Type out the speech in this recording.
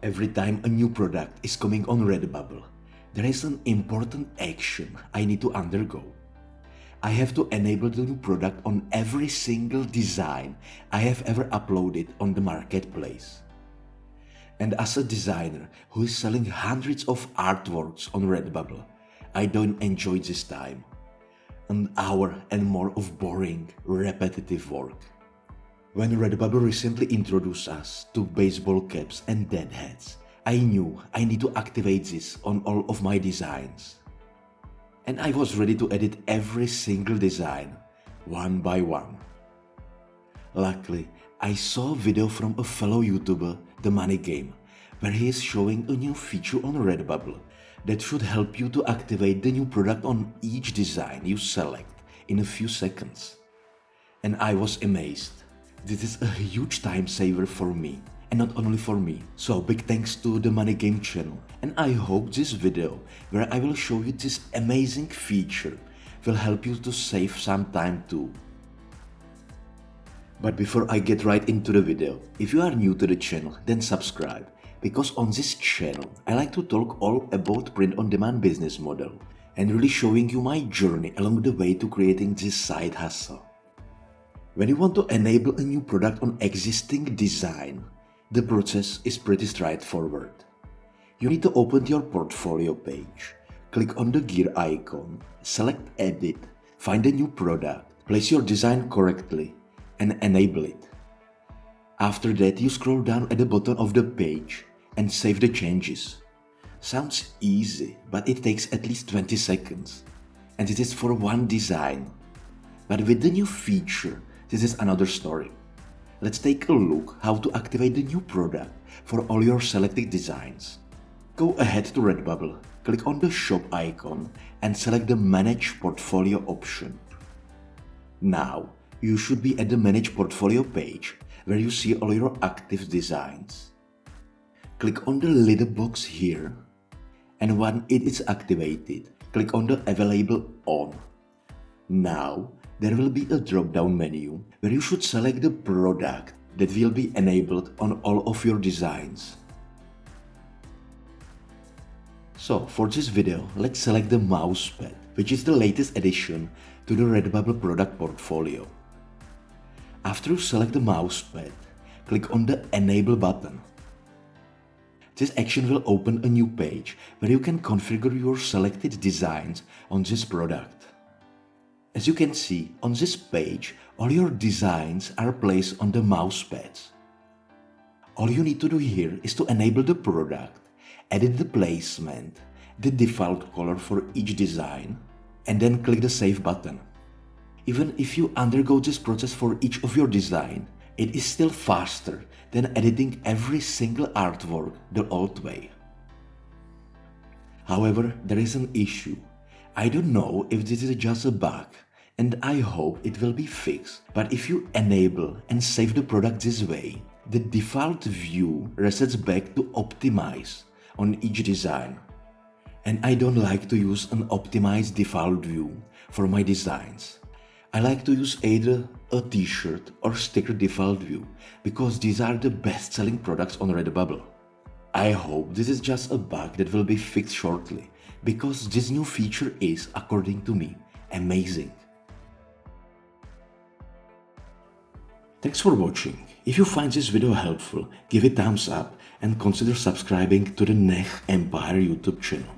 Every time a new product is coming on Redbubble, there is an important action I need to undergo. I have to enable the new product on every single design I have ever uploaded on the marketplace. And as a designer who is selling hundreds of artworks on Redbubble, I don't enjoy this time. An hour and more of boring, repetitive work. When Redbubble recently introduced us to baseball caps and dead hats, I knew I need to activate this on all of my designs. And I was ready to edit every single design, one by one. Luckily, I saw a video from a fellow YouTuber, The Money Game, where he is showing a new feature on Redbubble that should help you to activate the new product on each design you select in a few seconds. And I was amazed. This is a huge time saver for me, and not only for me. So big thanks to the Money Game channel, and I hope this video, where I will show you this amazing feature, will help you to save some time too. But before I get right into the video, if you are new to the channel, then subscribe, because on this channel I like to talk all about print-on-demand business model and really showing you my journey along the way to creating this side hustle. When you want to enable a new product on existing design, the process is pretty straightforward. You need to open your portfolio page, click on the gear icon, select Edit, find a new product, place your design correctly, and enable it. After that, you scroll down at the bottom of the page and save the changes. Sounds easy, but it takes at least 20 seconds, and it is for one design. But with the new feature, this is another story. Let's take a look how to activate the new product for all your selected designs. Go ahead to Redbubble, click on the shop icon and select the Manage Portfolio option. Now, you should be at the Manage Portfolio page where you see all your active designs. Click on the little box here, and when it is activated, click on the Available On. Now, there will be a drop-down menu where you should select the product that will be enabled on all of your designs. So for this video, let's select the mousepad, which is the latest addition to the Redbubble product portfolio. After you select the mousepad, click on the Enable button. This action will open a new page where you can configure your selected designs on this product. As you can see, on this page, all your designs are placed on the mousepads. All you need to do here is to enable the product, edit the placement, the default color for each design, and then click the Save button. Even if you undergo this process for each of your design, it is still faster than editing every single artwork the old way. However, there is an issue. I don't know if this is just a bug, and I hope it will be fixed, but if you enable and save the product this way, the default view resets back to Optimize on each design. And I don't like to use an optimized default view for my designs. I like to use either a t-shirt or sticker default view, because these are the best-selling products on Redbubble. I hope this is just a bug that will be fixed shortly, because this new feature is, according to me, amazing. Thanks for watching. If you find this video helpful, give it a thumbs up and consider subscribing to the Nech Empire YouTube channel.